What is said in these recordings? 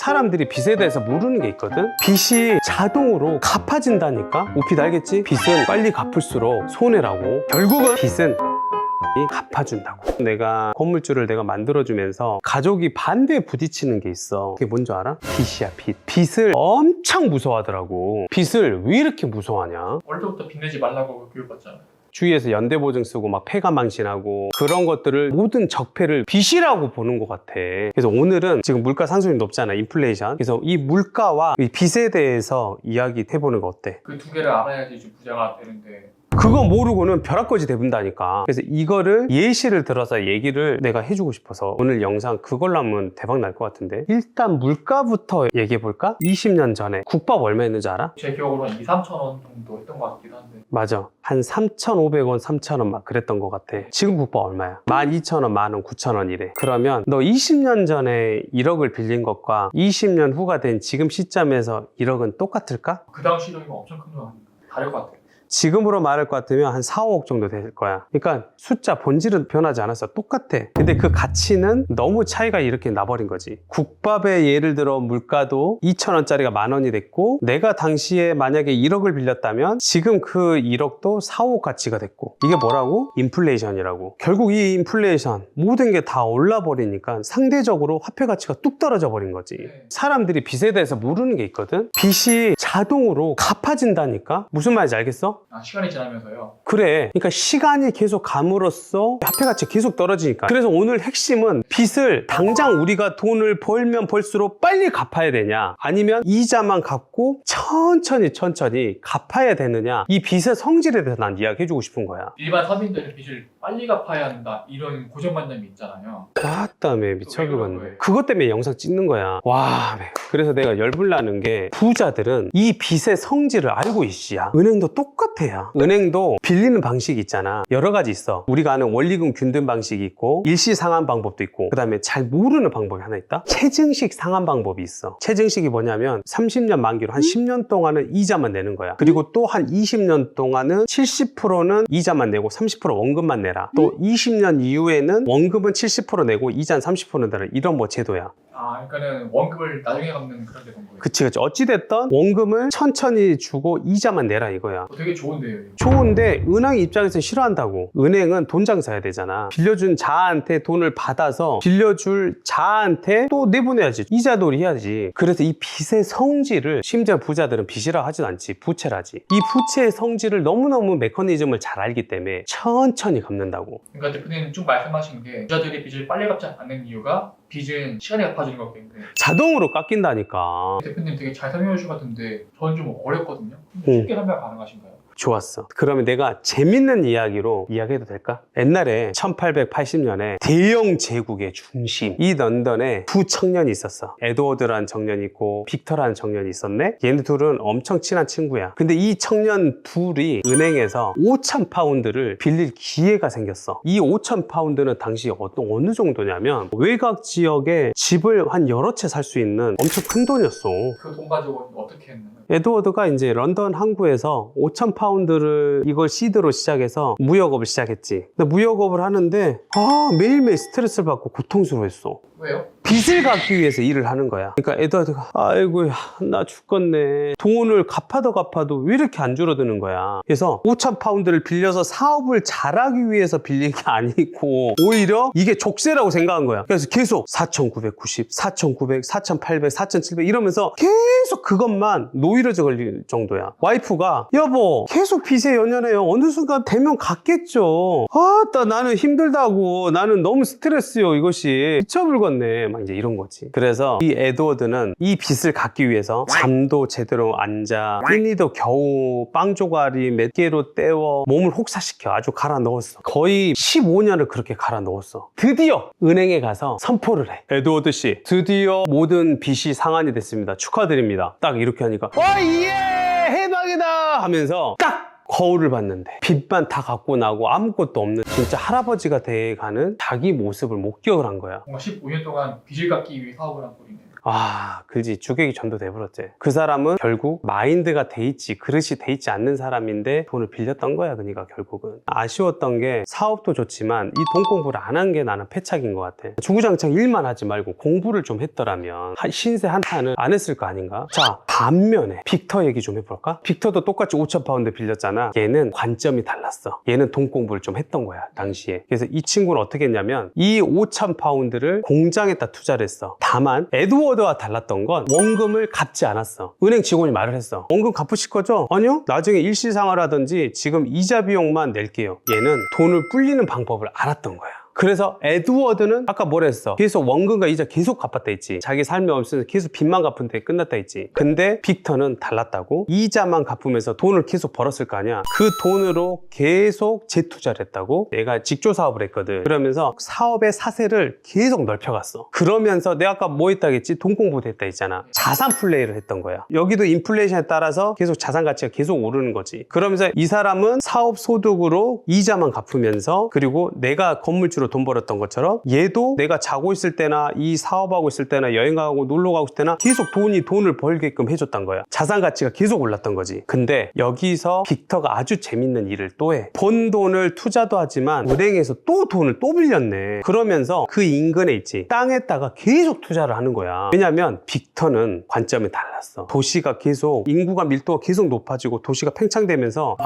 사람들이 빚에 대해서 모르는 게 있거든. 빚이 자동으로 갚아진다니까. 오피드 알겠지? 빚은 빨리 갚을수록 손해라고. 결국은 빚은 갚아준다고. 내가 건물주를 내가 만들어주면서 가족이 반대에 부딪히는 게 있어. 그게 뭔지 알아? 빚이야, 빚. 빚을 엄청 무서워하더라고. 빚을 왜 이렇게 무서워하냐? 어릴 때부터 빚내지 말라고 교육받잖아요. 주위에서 연대보증 쓰고 막 폐가망신하고 그런 것들을 모든 적폐를 빚이라고 보는 것 같아. 그래서 오늘은 지금 물가 상승률이 높잖아, 인플레이션. 그래서 이 물가와 이 빚에 대해서 이야기 해보는 거 어때? 그 두 개를 알아야지 좀 부자가 되는데 그거 모르고는 벼락거지 대분다니까. 그래서 이거를 예시를 들어서 얘기를 내가 해주고 싶어서 오늘 영상 그걸로 하면 대박 날 것 같은데, 일단 물가부터 얘기해 볼까? 20년 전에 국밥 얼마 했는지 알아? 제 기억으로는 2, 3천 원 정도 했던 것 같기도 한데 맞아, 한 3,500원, 3,000원 막 그랬던 것 같아. 지금 국밥 얼마야? 12,000원, 10,000원, 9,000원이래. 그러면 너 20년 전에 1억을 빌린 것과 20년 후가 된 지금 시점에서 1억은 똑같을까? 그 당시 돈이 엄청 큰 거 아닌가? 다를 것 같아요. 지금으로 말할 것 같으면 한 4, 5억 정도 될 거야. 그러니까 숫자 본질은 변하지 않았어. 똑같아. 근데 그 가치는 너무 차이가 이렇게 나버린 거지. 국밥의 예를 들어 물가도 2,000원짜리가 10,000원이 됐고, 내가 당시에 만약에 1억을 빌렸다면 지금 그 1억도 4, 5억 가치가 됐고, 이게 뭐라고? 인플레이션이라고. 결국 이 인플레이션 모든 게 다 올라버리니까 상대적으로 화폐 가치가 뚝 떨어져 버린 거지. 사람들이 빚에 대해서 모르는 게 있거든. 빚이 자동으로 갚아진다니까. 무슨 말인지 알겠어? 시간이 지나면서요. 그래. 그러니까 시간이 계속 감으로써 화폐 가치가 계속 떨어지니까. 그래서 오늘 핵심은 빚을 당장 우리가 돈을 벌면 벌수록 빨리 갚아야 되냐, 아니면 이자만 갚고 천천히 갚아야 되느냐, 이 빚의 성질에 대해서 난 이야기해주고 싶은 거야. 일반 서민들은 빚을 빨리 갚아야 한다 이런 고정관념이 있잖아요. 맞다며, 미쳐버렸네. 그것 때문에 영상 찍는 거야. 와, 그래서 내가 열불나는 게, 부자들은 이 빚의 성질을 알고 있지야. 은행도 똑같아요. 은행도 빌리는 방식이 있잖아. 여러 가지 있어. 우리가 아는 원리금 균등 방식이 있고, 일시 상환 방법도 있고, 그 다음에 잘 모르는 방법이 하나 있다. 체증식 상환 방법이 있어. 체증식이 뭐냐면 30년 만기로 한 10년 동안은 이자만 내는 거야. 그리고 또 한 20년 동안은 70%는 이자만 내고 30% 원금만 내라. 또 20년 이후에는 원금은 70% 내고 이자는 30% 내라. 이런 뭐 제도야. 그러니까는 원금을 나중에 갚는 그런 데본 거예요. 그치. 어찌됐든 원금을 천천히 주고 이자만 내라 이거야. 되게 좋은데요. 이거. 좋은데 은행 입장에서 싫어한다고. 은행은 돈 장사해야 되잖아. 빌려준 자한테 돈을 받아서 빌려줄 자한테 또 내보내야지. 이자돌이 해야지. 그래서 이 빚의 성질을, 심지어 부자들은 빚이라 하지도 않지, 부채라지. 이 부채의 성질을 너무너무 메커니즘을 잘 알기 때문에 천천히 갚는다고. 그러니까 대표님 쭉 말씀하신 게 부자들이 빚을 빨리 갚지 않는 이유가 빚은 시간이 갚아주는 거기 때문에 자동으로 깎인다니까. 대표님 되게 잘 설명해 주신 것 같은데 저는 좀 어렵거든요. 쉽게 설명 가능하신가요? 좋았어. 그러면 내가 재밌는 이야기로 이야기해도 될까? 옛날에 1880년에 대영 제국의 중심, 이 런던에 두 청년이 있었어. 에드워드라는 청년이 있고 빅터라는 청년이 있었네. 얘네 둘은 엄청 친한 친구야. 근데 이 청년 둘이 은행에서 5,000파운드를 빌릴 기회가 생겼어. 이 5,000파운드는 당시 어느 정도냐면 외곽 지역에 집을 한 여러 채 살 수 있는 엄청 큰 돈이었어. 그 돈 가지고 어떻게 했나요? 에드워드가 이제 런던 항구에서 5,000파운드를 이걸 시드로 시작해서 무역업을 시작했지. 근데 무역업을 하는데 매일매일 스트레스를 받고 고통스러워했어. 왜요? 빚을 갚기 위해서 일을 하는 거야. 그러니까 에드워드가 아이고 나 죽겠네. 돈을 갚아도 왜 이렇게 안 줄어드는 거야. 그래서 5,000파운드를 빌려서 사업을 잘하기 위해서 빌린 게 아니고 오히려 이게 족쇄라고 생각한 거야. 그래서 계속 4,990, 4,900, 4,800, 4,700 이러면서 계속 그것만 노이로제 걸릴 정도야. 와이프가 여보 계속 빚에 연연해요. 어느 순간 되면 갚겠죠. 나는 힘들다고. 나는 너무 스트레스요 이것이. 미쳐불겠네. 막 이제 이런 거지. 그래서 이 에드워드는 이 빚을 갚기 위해서 잠도 제대로 안 자, 끼니도 겨우 빵 조각이 몇 개로 때워 몸을 혹사시켜 아주 갈아 넣었어. 거의 15년을 그렇게 갈아 넣었어. 드디어 은행에 가서 선포를 해. 에드워드 씨, 드디어 모든 빚이 상환이 됐습니다. 축하드립니다. 딱 이렇게 하니까 예! 해방이다! 하면서 딱! 거울을 봤는데 빚만 다 갖고 나고 아무것도 없는 진짜 할아버지가 돼가는 자기 모습을 목격을 한 거야. 뭔가 15년 동안 빚을 갚기 위해 사업을 한 꼴이네요. 그지. 주객이 전도돼 버렸지. 그 사람은 결국 마인드가 돼 있지, 그릇이 돼 있지 않는 사람인데 돈을 빌렸던 거야. 그러니까 결국은 아쉬웠던 게 사업도 좋지만 이 돈 공부를 안 한 게 나는 패착인 것 같아. 주구장창 일만 하지 말고 공부를 좀 했더라면 신세 한탄을 안 했을 거 아닌가. 자, 반면에 빅터 얘기 좀 해볼까? 빅터도 똑같이 5,000파운드 빌렸잖아. 얘는 관점이 달랐어. 얘는 돈 공부를 좀 했던 거야, 당시에. 그래서 이 친구는 어떻게 했냐면 이 5,000파운드를 공장에다 투자를 했어. 다만 에드워드와 달랐던 건 원금을 갚지 않았어. 은행 직원이 말을 했어. 원금 갚으실 거죠? 아니요, 나중에 일시상환하든지 지금 이자 비용만 낼게요. 얘는 돈을 불리는 방법을 알았던 거야. 그래서 에드워드는 아까 뭐라 했어? 계속 원금과 이자 계속 갚았다 했지. 자기 삶에 없으면서 계속 빚만 갚은 데 끝났다 했지. 근데 빅터는 달랐다고. 이자만 갚으면서 돈을 계속 벌었을 거 아니야. 그 돈으로 계속 재투자를 했다고. 내가 직조 사업을 했거든. 그러면서 사업의 사세를 계속 넓혀갔어. 그러면서 내가 아까 뭐 했다 했지? 돈 공부도 했다 했잖아. 자산 플레이를 했던 거야. 여기도 인플레이션에 따라서 계속 자산 가치가 계속 오르는 거지. 그러면서 이 사람은 사업 소득으로 이자만 갚으면서, 그리고 내가 건물주로 돈 벌었던 것처럼 얘도 내가 자고 있을 때나 이 사업하고 있을 때나 여행 가고 놀러 가고 있을 때나 계속 돈을 벌게끔 해줬던 거야. 자산 가치가 계속 올랐던 거지. 근데 여기서 빅터가 아주 재밌는 일을 또 해. 번 돈을 투자도 하지만 은행에서 또 돈을 또 빌렸네. 그러면서 그 인근에 있지, 땅에다가 계속 투자를 하는 거야. 왜냐면 빅터는 관점이 달랐어. 도시가 계속, 인구가 밀도가 계속 높아지고 도시가 팽창되면서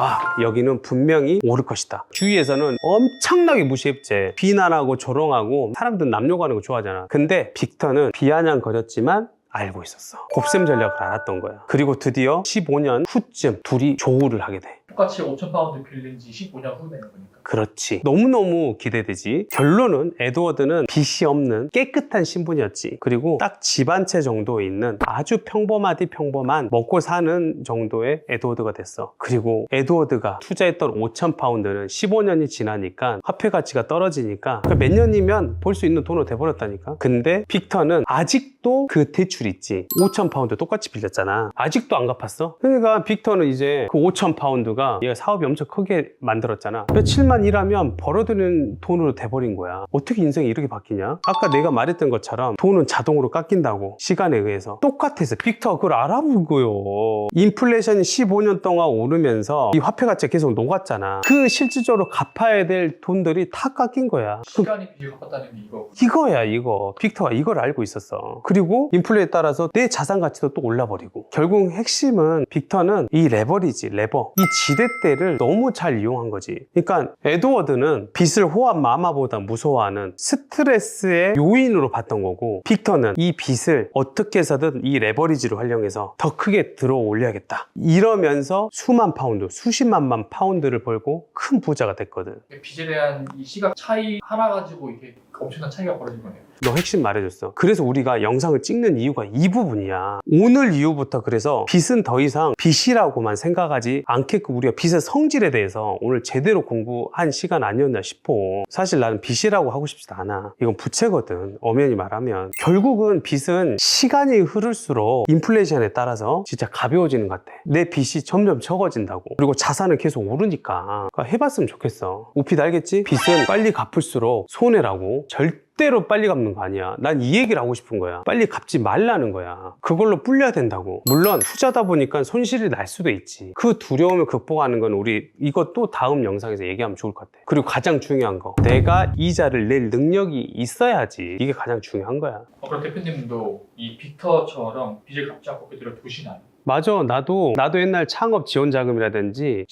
여기는 분명히 오를 것이다. 주위에서는 엄청나게 무시했지. 비난하고 조롱하고, 사람들은 남욕하는 거 좋아하잖아. 근데 빅터는 비아냥거렸지만 알고 있었어. 곱셈 전략을 알았던 거야. 그리고 드디어 15년 후쯤 둘이 조우를 하게 돼. 똑같이 5,000파운드 빌린 지 15년 후네요. 그러니까. 그렇지. 너무너무 기대되지. 결론은 에드워드는 빚이 없는 깨끗한 신분이었지. 그리고 딱 집 한 채 정도 있는 아주 평범하디 평범한 먹고 사는 정도의 에드워드가 됐어. 그리고 에드워드가 투자했던 5,000파운드는 15년이 지나니까 화폐 가치가 떨어지니까 몇 년이면 벌 수 있는 돈으로 돼버렸다니까. 근데 빅터는 아직도 그 대출 있지. 5,000파운드 똑같이 빌렸잖아. 아직도 안 갚았어. 그러니까 빅터는 이제 그 5,000파운드가 얘가 사업이 엄청 크게 만들었잖아. 며칠만 일하면 벌어들이는 돈으로 돼버린 거야. 어떻게 인생이 이렇게 바뀌냐? 아까 내가 말했던 것처럼 돈은 자동으로 깎인다고, 시간에 의해서. 똑같아서 빅터가 그걸 알아본 거요. 인플레이션이 15년 동안 오르면서 이 화폐 가치가 계속 녹았잖아. 그 실질적으로 갚아야 될 돈들이 다 깎인 거야. 시간이 빚을 갚았다는 게 이거. 이거야, 이거. 빅터가 이걸 알고 있었어. 그리고 인플레에 따라서 내 자산 가치도 또 올라버리고. 결국 핵심은 빅터는 이 레버리지, 레버. 이 지렛대를 너무 잘 이용한 거지. 그러니까 에드워드는 빚을 호환 마마보다 무서워하는 스트레스의 요인으로 봤던 거고, 빅터는 이 빚을 어떻게 해서든 이 레버리지로 활용해서 더 크게 들어 올려야겠다. 이러면서 수만 파운드, 수십만만 파운드를 벌고 큰 부자가 됐거든. 빚에 대한 이 시각 차이 하나 가지고 이게 엄청난 차이가 벌어진 거네요. 너 핵심 말해줬어. 그래서 우리가 영상을 찍는 이유가 이 부분이야. 오늘 이후부터 그래서 빚은 더 이상 빚이라고만 생각하지 않게끔 우리가 빚의 성질에 대해서 오늘 제대로 공부한 시간 아니었나 싶어. 사실 나는 빚이라고 하고 싶지도 않아. 이건 부채거든, 엄연히 말하면. 결국은 빚은 시간이 흐를수록 인플레이션에 따라서 진짜 가벼워지는 것 같아. 내 빚이 점점 적어진다고. 그리고 자산은 계속 오르니까. 그러니까 해봤으면 좋겠어. 우피도 알겠지? 빚은 빨리 갚을수록 손해라고. 절대로 빨리 갚는 거 아니야. 난 이 얘기를 하고 싶은 거야. 빨리 갚지 말라는 거야. 그걸로 불려야 된다고. 물론 투자다 보니까 손실이 날 수도 있지. 그 두려움을 극복하는 건 우리 이것도 다음 영상에서 얘기하면 좋을 것 같아. 그리고 가장 중요한 거, 내가 이자를 낼 능력이 있어야지. 이게 가장 중요한 거야. 그럼 대표님도 이 빅터처럼 빚을 갚지 않고 그대로 두시나요? 맞아. 나도 옛날 창업 지원 자금이라든지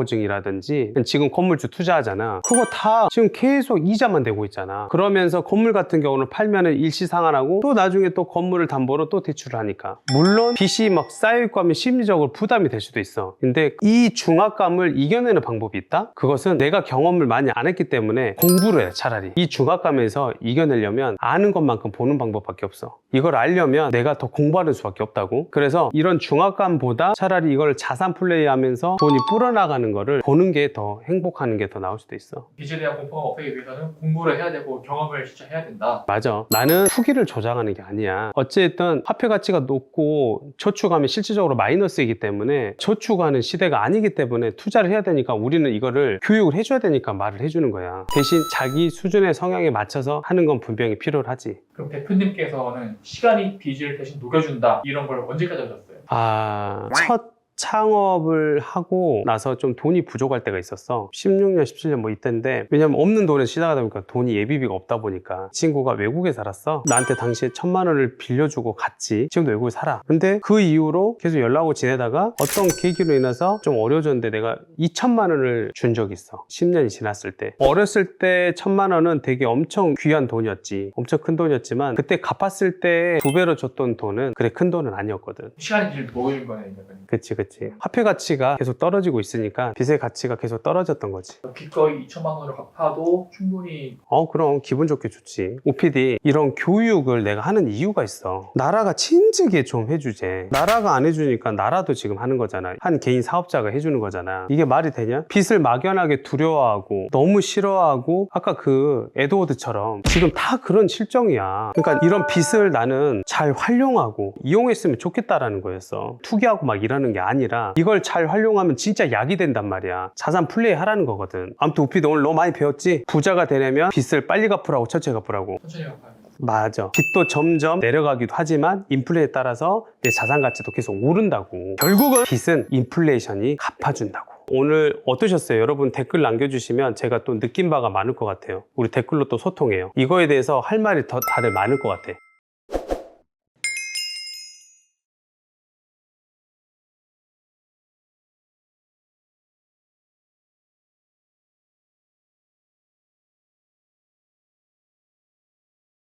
신용보증이라든지 지금 건물주 투자하잖아. 그거 다 지금 계속 이자만 내고 있잖아. 그러면서 건물 같은 경우는 팔면은 일시상환하고 또 나중에 또 건물을 담보로 또 대출을 하니까. 물론 빚이 막 쌓여있고 하면 심리적으로 부담이 될 수도 있어. 근데 이 중압감을 이겨내는 방법이 있다? 그것은 내가 경험을 많이 안 했기 때문에 공부를 해, 차라리. 이 중압감에서 이겨내려면 아는 것만큼 보는 방법밖에 없어. 이걸 알려면 내가 더 공부하는 수밖에 없다고. 그래서 이런 중압 영화관보다 차라리 이걸 자산 플레이하면서 돈이 불어나가는 거를 보는 게 더 행복하는 게 더 나을 수도 있어. 빚에 대한 공포가 없애기 위해서는 공부를 해야 되고 경험을 진짜 해야 된다. 맞아. 나는 투기를 조장하는 게 아니야. 어쨌든 화폐 가치가 높고 저축하면 실질적으로 마이너스이기 때문에 저축하는 시대가 아니기 때문에 투자를 해야 되니까 우리는 이거를 교육을 해줘야 되니까 말을 해주는 거야. 대신 자기 수준의 성향에 맞춰서 하는 건 분명히 필요하지. 그럼 대표님께서는 시간이 빚을 대신 녹여준다 이런 걸 언제까지 하셨어요? 첫 창업을 하고 나서 좀 돈이 부족할 때가 있었어. 16년, 17년 뭐 이때인데, 왜냐면 없는 돈에 시작하다 보니까 돈이 예비비가 없다 보니까 친구가 외국에 살았어. 나한테 당시에 1,000만 원을 빌려주고 갔지. 지금도 외국에 살아. 근데 그 이후로 계속 연락을 지내다가 어떤 계기로 인해서 좀 어려워졌는데 내가 2,000만 원을 준 적이 있어. 10년이 지났을 때. 어렸을 때 1,000만 원은 되게 엄청 귀한 돈이었지. 엄청 큰 돈이었지만 그때 갚았을 때 2배로 줬던 돈은 그래 큰 돈은 아니었거든. 시간이 빚을 녹여준 거네. 그치. 화폐 가치가 계속 떨어지고 있으니까 빚의 가치가 계속 떨어졌던 거지. 기꺼이 2천만 원을 갚아도 충분히 그럼 기분 좋게 좋지. OPD 이런 교육을 내가 하는 이유가 있어. 나라가 진즉에 좀 해주지. 나라가 안 해주니까 나라도 지금 하는 거잖아. 한 개인 사업자가 해주는 거잖아. 이게 말이 되냐? 빚을 막연하게 두려워하고 너무 싫어하고 아까 그 에드워드처럼 지금 다 그런 실정이야. 그러니까 이런 빚을 나는 잘 활용하고 이용했으면 좋겠다라는 거였어. 투기하고 막 이러는 게 아니라 이걸 잘 활용하면 진짜 약이 된단 말이야. 자산 플레이 하라는 거거든. 아무튼 오피도 오늘 너무 많이 배웠지? 부자가 되려면 빚을 빨리 갚으라고, 천천히 갚으라고. 천천히 갚아요. 맞아. 빚도 점점 내려가기도 하지만 인플레에 따라서 내 자산 가치도 계속 오른다고. 결국은 빚은 인플레이션이 갚아준다고. 오늘 어떠셨어요? 여러분 댓글 남겨주시면 제가 또 느낀 바가 많을 것 같아요. 우리 댓글로 또 소통해요. 이거에 대해서 할 말이 더 다들 많을 것 같아.